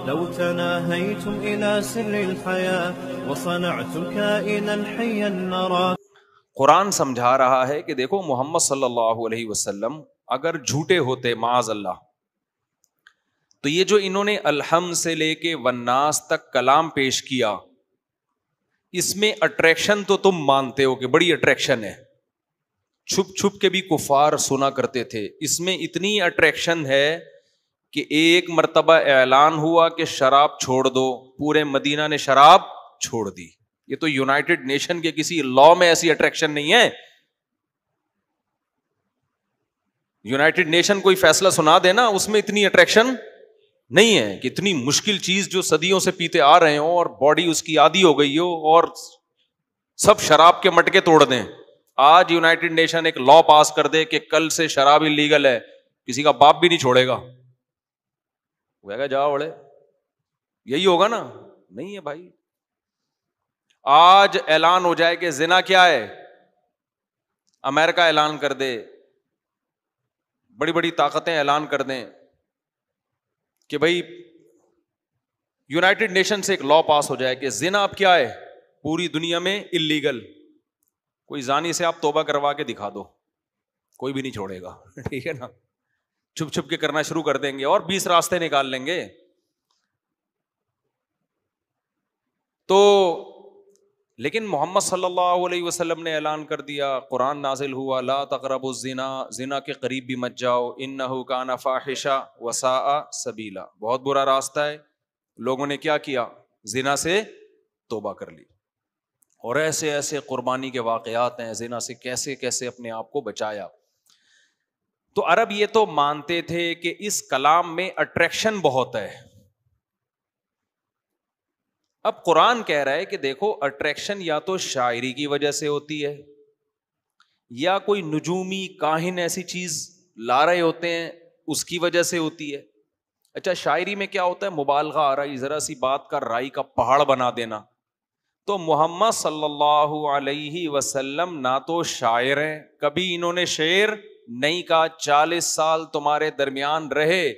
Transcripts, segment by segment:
لو تناهيتم إلى سر الحياة وصنعتم كائنا حيا نرى. قرآن سمجھا رہا ہے کہ دیکھو محمد صلی اللہ علیہ وسلم اگر جھوٹے ہوتے معاذ اللہ، تو یہ جو انہوں نے الحمد سے لے کے والناس تک کلام پیش کیا، اس میں اٹریکشن تو تم مانتے ہو کہ بڑی اٹریکشن ہے، چھپ چھپ کے بھی کفار سنا کرتے تھے. اس میں اتنی اٹریکشن ہے کہ ایک مرتبہ اعلان ہوا کہ شراب چھوڑ دو، پورے مدینہ نے شراب چھوڑ دی. یہ تو یونائٹڈ نیشن کے کسی لا میں ایسی اٹریکشن نہیں ہے. یونائٹڈ نیشن کوئی فیصلہ سنا دینا، اس میں اتنی اٹریکشن نہیں ہے کہ اتنی مشکل چیز جو صدیوں سے پیتے آ رہے ہوں اور باڈی اس کی عادی ہو گئی ہو اور سب شراب کے مٹکے توڑ دیں. آج یونائٹڈ نیشن ایک لا پاس کر دے کہ کل سے شراب انلیگل ہے، کسی کا باپ بھی نہیں چھوڑے گا، وہ کہے گا جاؤ بڑے، یہی ہوگا نا؟ نہیں ہے بھائی. آج اعلان ہو جائے کہ زنا کیا ہے، امریکہ اعلان کر دے، بڑی بڑی طاقتیں اعلان کر دیں کہ بھائی یونائٹڈ نیشن سے ایک لا پاس ہو جائے کہ زنا اب کیا ہے پوری دنیا میں اللیگل. کوئی زانی سے آپ توبہ کروا کے دکھا دو، کوئی بھی نہیں چھوڑے گا. ٹھیک ہے نا؟ چھپ چھپ کے کرنا شروع کر دیں گے اور 20 راستے نکال لیں گے. تو لیکن محمد صلی اللہ علیہ وسلم نے اعلان کر دیا، قرآن نازل ہوا، لا تقربوا الزنا، زنا کے قریب بھی مت جاؤ، انہ کان فاحشہ وساء سبیلا، بہت برا راستہ ہے. لوگوں نے کیا کیا؟ زنا سے توبہ کر لی. اور ایسے ایسے قربانی کے واقعات ہیں، زنا سے کیسے کیسے اپنے آپ کو بچایا. تو عرب یہ تو مانتے تھے کہ اس کلام میں اٹریکشن بہت ہے. اب قرآن کہہ رہا ہے کہ دیکھو اٹریکشن یا تو شاعری کی وجہ سے ہوتی ہے، یا کوئی نجومی کاہن ایسی چیز لا رہے ہوتے ہیں اس کی وجہ سے ہوتی ہے. اچھا شاعری میں کیا ہوتا ہے؟ مبالغہ آ رہا ہے، ذرا سی بات کا رائی کا پہاڑ بنا دینا. تو محمد صلی اللہ علیہ وسلم نہ تو شاعر ہیں، کبھی انہوں نے شعر نہیں کہا، 40 سال تمہارے درمیان رہے،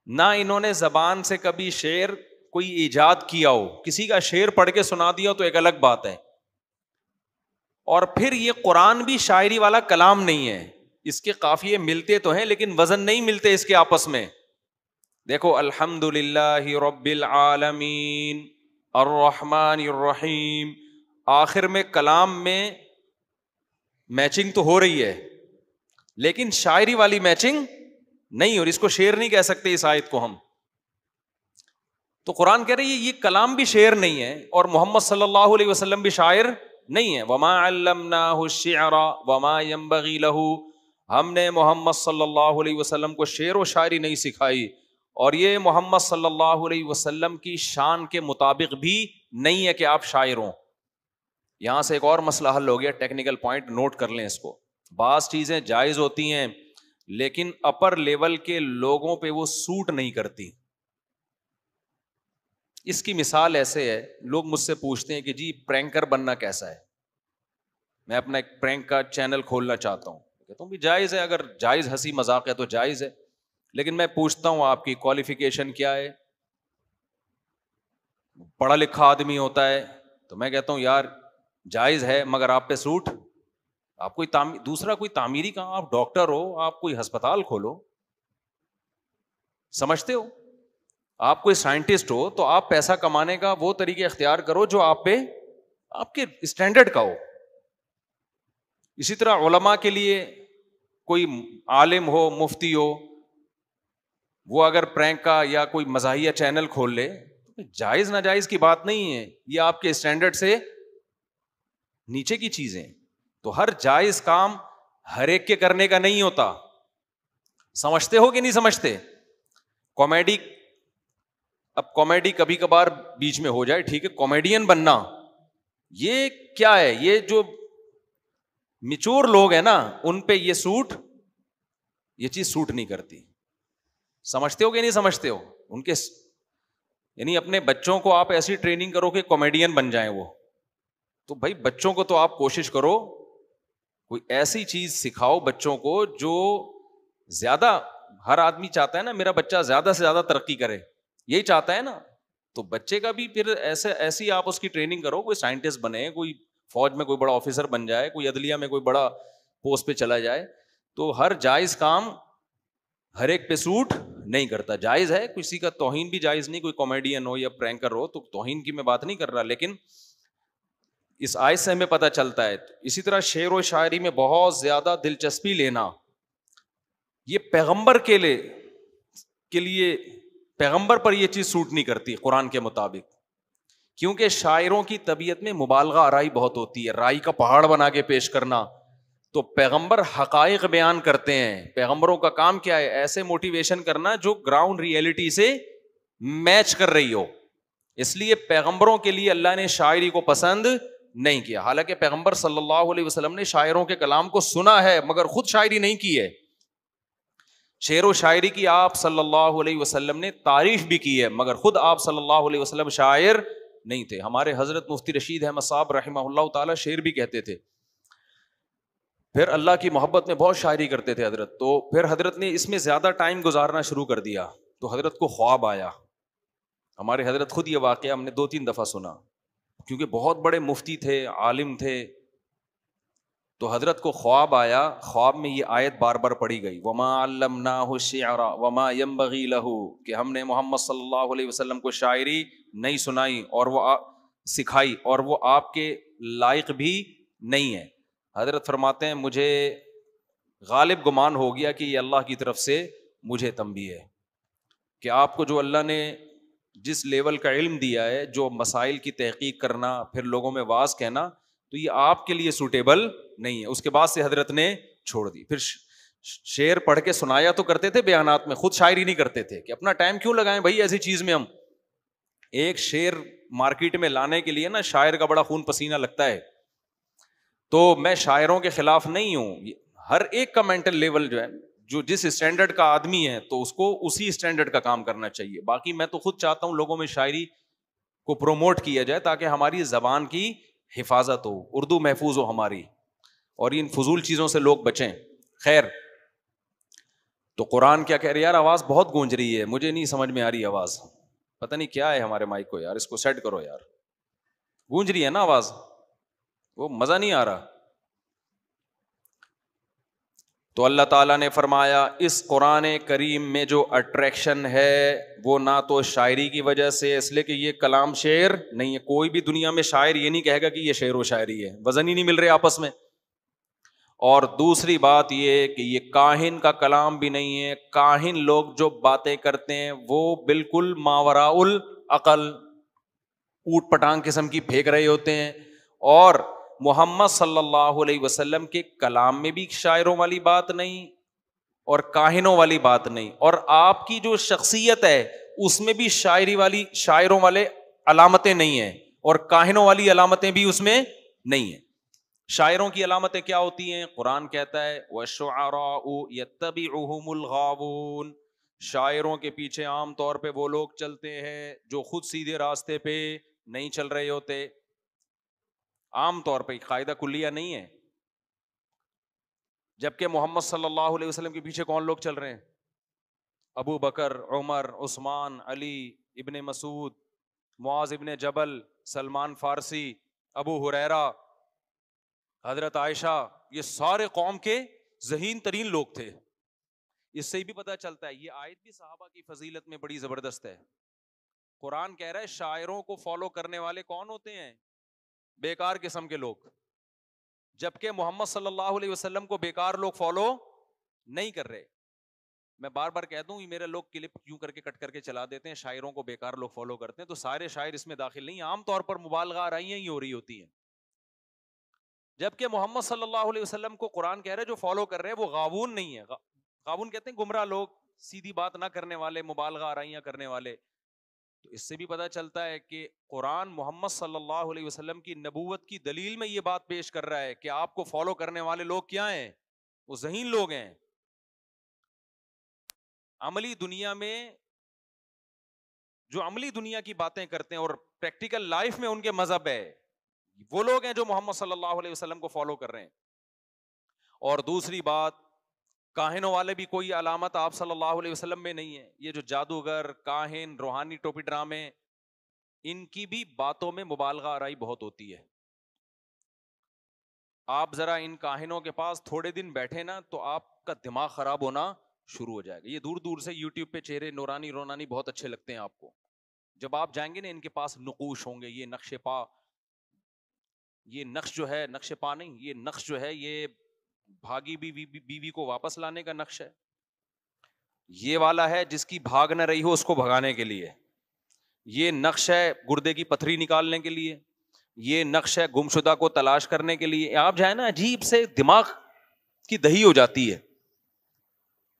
نہ انہوں نے زبان سے کبھی شعر کوئی ایجاد کیا ہو. کسی کا شعر پڑھ کے سنا دیا تو ایک الگ بات ہے. اور پھر یہ قرآن بھی شاعری والا کلام نہیں ہے، اس کے قافیے ملتے تو ہیں لیکن وزن نہیں ملتے اس کے آپس میں. دیکھو الحمد للہ رب العالمین الرحمن الرحیم، آخر میں کلام میں میچنگ تو ہو رہی ہے لیکن شاعری والی میچنگ نہیں ہو رہی. اس کو شعر نہیں کہہ سکتے اس آیت کو ہم. تو قرآن کہہ رہی ہے یہ کلام بھی شعر نہیں ہے اور محمد صلی اللہ علیہ وسلم بھی شاعر نہیں ہے. وما علمناہ الشعر وما ينبغی لہ، ہم نے محمد صلی اللہ علیہ وسلم کو شعر و شاعری نہیں سکھائی، اور یہ محمد صلی اللہ علیہ وسلم کی شان کے مطابق بھی نہیں ہے کہ آپ شاعر ہوں. یہاں سے ایک اور مسئلہ حل ہو گیا، ٹیکنیکل پوائنٹ نوٹ کر لیں اس کو. بعض چیزیں جائز ہوتی ہیں لیکن اپر لیول کے لوگوں پہ وہ سوٹ نہیں کرتی. اس کی مثال ایسے ہے، لوگ مجھ سے پوچھتے ہیں کہ جی پرینکر بننا کیسا ہے، میں اپنا ایک پرینک کا چینل کھولنا چاہتا ہوں. کہتا ہوں بھی جائز ہے، اگر جائز ہنسی مذاق ہے تو جائز ہے، لیکن میں پوچھتا ہوں آپ کی کوالیفیکیشن کیا ہے؟ پڑھا لکھا آدمی ہوتا ہے تو میں کہتا ہوں یار جائز ہے مگر آپ پہ سوٹ. آپ کوئی دوسرا کوئی تعمیری کام، آپ ڈاکٹر ہو، آپ کوئی ہسپتال کھولو، سمجھتے ہو؟ آپ کوئی سائنٹسٹ ہو تو آپ پیسہ کمانے کا وہ طریقے اختیار کرو جو آپ پہ آپ کے اسٹینڈرڈ کا ہو. اسی طرح علماء کے لیے کوئی عالم ہو، مفتی ہو، وہ اگر پرینک کا یا کوئی مزاحیہ چینل کھول لے، جائز ناجائز کی بات نہیں ہے، یہ آپ کے اسٹینڈرڈ سے نیچے کی چیزیں. تو ہر جائز کام ہر ایک کے کرنے کا نہیں ہوتا. سمجھتے ہو کہ نہیں سمجھتے؟ کامیڈی، اب کامیڈی کبھی کبھار بیچ میں ہو جائے ٹھیک ہے، کامیڈین بننا یہ کیا ہے؟ یہ جو میچور لوگ ہیں نا ان پہ یہ چیز سوٹ نہیں کرتی. سمجھتے ہو کہ نہیں سمجھتے ہو؟ ان کے یعنی اپنے بچوں کو آپ ایسی ٹریننگ کرو کہ کامیڈین بن جائیں وہ، تو بھائی بچوں کو تو آپ کوشش کرو کوئی ایسی چیز سکھاؤ بچوں کو جو زیادہ، ہر آدمی چاہتا ہے نا میرا بچہ زیادہ سے زیادہ ترقی کرے، یہی چاہتا ہے نا. تو بچے کا بھی پھر ایسی آپ اس کی ٹریننگ کرو, کوئی سائنٹسٹ بنے, کوئی فوج میں کوئی بڑا آفیسر بن جائے, کوئی عدلیہ میں کوئی بڑا پوسٹ پہ چلا جائے. تو ہر جائز کام ہر ایک پہ سوٹ نہیں کرتا. جائز ہے, کسی کا توہین بھی جائز نہیں, کوئی کامیڈین ہو یا پرینکر ہو, تو توہین کی میں بات نہیں کر رہا, لیکن اس آیت سے ہمیں پتہ چلتا ہے. اسی طرح شعر و شاعری میں بہت زیادہ دلچسپی لینا, یہ پیغمبر کے لیے پیغمبر پر یہ چیز سوٹ نہیں کرتی قرآن کے مطابق, کیونکہ شاعروں کی طبیعت میں مبالغہ آرائی بہت ہوتی ہے, رائی کا پہاڑ بنا کے پیش کرنا. تو پیغمبر حقائق بیان کرتے ہیں, پیغمبروں کا کام کیا ہے, ایسے موٹیویشن کرنا جو گراؤنڈ ریئلٹی سے میچ کر رہی ہو. اس لیے پیغمبروں کے لیے اللہ نے شاعری کو پسند نہیں کیا. حالانکہ پیغمبر صلی اللہ علیہ وسلم نے شاعروں کے کلام کو سنا ہے مگر خود شاعری نہیں کی ہے. شعر و شاعری کی آپ صلی اللہ علیہ وسلم نے تعریف بھی کی ہے, مگر خود آپ صلی اللہ علیہ وسلم شاعر نہیں تھے. ہمارے حضرت مفتی رشید احمد صاحب رحمہ اللہ تعالی شعر بھی کہتے تھے, پھر اللہ کی محبت میں بہت شاعری کرتے تھے حضرت. تو پھر حضرت نے اس میں زیادہ ٹائم گزارنا شروع کر دیا, تو حضرت کو خواب آیا. ہمارے حضرت خود یہ واقعہ ہم نے 2-3 دفعہ سنا, کیونکہ بہت بڑے مفتی تھے, عالم تھے. تو حضرت کو خواب آیا, خواب میں یہ آیت بار بار پڑھی گئی, وما علمناہ الشعر وما ينبغي له, کہ ہم نے محمد صلی اللہ علیہ وسلم کو شاعری نہیں سنائی اور وہ سکھائی, اور وہ آپ کے لائق بھی نہیں ہے. حضرت فرماتے ہیں مجھے غالب گمان ہو گیا کہ یہ اللہ کی طرف سے مجھے تنبیہ ہے, کہ آپ کو جو اللہ نے جس لیول کا علم دیا ہے, جو مسائل کی تحقیق کرنا, پھر لوگوں میں واعظ کہنا, تو یہ آپ کے لیے سوٹیبل نہیں ہے. اس کے بعد سے حضرت نے چھوڑ دی. پھر شعر پڑھ کے سنایا تو کرتے تھے بیانات میں, خود شاعری نہیں کرتے تھے, کہ اپنا ٹائم کیوں لگائیں بھائی ایسی چیز میں. ہم ایک شعر مارکیٹ میں لانے کے لیے نا شاعر کا بڑا خون پسینہ لگتا ہے. تو میں شاعروں کے خلاف نہیں ہوں, ہر ایک کا مینٹل لیول جو ہے, جو جس اسٹینڈرڈ کا آدمی ہے تو اس کو اسی اسٹینڈرڈ کا کام کرنا چاہیے. باقی میں تو خود چاہتا ہوں لوگوں میں شاعری کو پروموٹ کیا جائے تاکہ ہماری زبان کی حفاظت ہو, اردو محفوظ ہو ہماری, اور ان فضول چیزوں سے لوگ بچیں. خیر, تو قرآن کیا کہہ رہی ہے یار, آواز بہت گونج رہی ہے, مجھے نہیں سمجھ میں آ رہی آواز, پتہ نہیں کیا ہے ہمارے مائک کو یار, اس کو سیٹ کرو یار, گونج رہی ہے نا آواز, وہ مزہ نہیں آ رہا. تو اللہ تعالیٰ نے فرمایا اس قرآن کریم میں جو اٹریکشن ہے وہ نہ تو شاعری کی وجہ سے, اس لیے کہ یہ کلام شعر نہیں ہے. کوئی بھی دنیا میں شاعر یہ نہیں کہے گا کہ یہ شعر و شاعری ہے, وزن ہی نہیں مل رہے آپس میں. اور دوسری بات یہ کہ یہ کاہن کا کلام بھی نہیں ہے. کاہن لوگ جو باتیں کرتے ہیں وہ بالکل ماوراء العقل, اوٹ پٹانگ قسم کی پھینک رہے ہوتے ہیں. اور محمد صلی اللہ علیہ وسلم کے کلام میں بھی شاعروں والی بات نہیں اور کاہنوں والی بات نہیں, اور آپ کی جو شخصیت ہے اس میں بھی شاعری والی, شاعروں والے علامتیں نہیں ہیں, اور کاہنوں والی علامتیں بھی اس میں نہیں ہیں. شاعروں کی علامتیں کیا ہوتی ہیں؟ قرآن کہتا ہے وَالشُّعَرَاءُ يَتَّبِعُهُمُ الْغَاوُونَ, شاعروں کے پیچھے عام طور پہ وہ لوگ چلتے ہیں جو خود سیدھے راستے پہ نہیں چل رہے ہوتے. عام طور پہ قاعدہ کلیہ نہیں ہے. جبکہ محمد صلی اللہ علیہ وسلم کے پیچھے کون لوگ چل رہے ہیں؟ ابو بکر, عمر, عثمان, علی, ابن مسعود, معاذ ابن جبل, سلمان فارسی, ابو ہریرہ, حضرت عائشہ, یہ سارے قوم کے ذہین ترین لوگ تھے. اس سے بھی پتہ چلتا ہے یہ آیت بھی صحابہ کی فضیلت میں بڑی زبردست ہے. قرآن کہہ رہا ہے شاعروں کو فالو کرنے والے کون ہوتے ہیں؟ بیکار قسم کے لوگ. جبکہ محمد صلی اللہ علیہ وسلم کو بیکار لوگ فالو نہیں کر رہے. میں بار بار کہتا ہوں, یہ میرے لوگ کلپ کیوں کر کے کٹ کر کے چلا دیتے ہیں, شاعروں کو بیکار لوگ فالو کرتے ہیں, تو سارے شاعر اس میں داخل نہیں. عام طور پر مبالغہ آرائیاں ہی ہو رہی ہوتی ہیں. جبکہ محمد صلی اللہ علیہ وسلم کو قرآن کہہ رہے جو فالو کر رہے ہیں وہ غاوون نہیں ہے. غاوون کہتے ہیں گمراہ لوگ, سیدھی بات نہ کرنے والے, مبالغہ آرائیاں کرنے والے. تو اس سے بھی پتہ چلتا ہے کہ قرآن محمد صلی اللہ علیہ وسلم کی نبوت کی دلیل میں یہ بات پیش کر رہا ہے کہ آپ کو فالو کرنے والے لوگ کیا ہیں؟ وہ ذہین لوگ ہیں. عملی دنیا میں جو عملی دنیا کی باتیں کرتے ہیں اور پریکٹیکل لائف میں ان کے مذہب ہے, وہ لوگ ہیں جو محمد صلی اللہ علیہ وسلم کو فالو کر رہے ہیں. اور دوسری بات, کاہنوں والے بھی کوئی علامت آپ صلی اللہ علیہ وسلم میں نہیں ہے. یہ جو جادوگر، کاہن، روحانی ٹوپی ڈرامے، ان کی بھی باتوں میں مبالغہ آرائی بہت ہوتی ہے. آپ ذرا ان کاہنوں کے پاس تھوڑے دن بیٹھے نا تو آپ کا دماغ خراب ہونا شروع ہو جائے گا. یہ دور دور سے یوٹیوب پہ چہرے نورانی رونانی بہت اچھے لگتے ہیں آپ کو. جب آپ جائیں گے نا ان کے پاس نقوش ہوں گے، یہ نقش پا، یہ نقش جو ہے، نقش پا نہیں، یہ نقش جو ہے یہ بھاگی بیوی کو واپس لانے کا نقش ہے. یہ والا ہے جس کی بھاگ نہ رہی ہو اس کو بھگانے کے لیے. یہ نقش ہے گردے کی پتھری نکالنے کے لیے. یہ نقش ہے گمشدہ کو تلاش کرنے کے لیے. آپ جائیں نا عجیب سے دماغ کی دہی ہو جاتی ہے.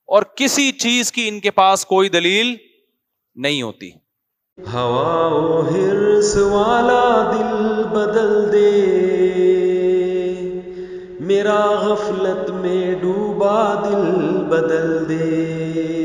اور کسی چیز کی ان کے پاس کوئی دلیل نہیں ہوتی. ہوا و حرص والا دل بدل دے، میرا غفلت میں ڈوبا دل بدل دے.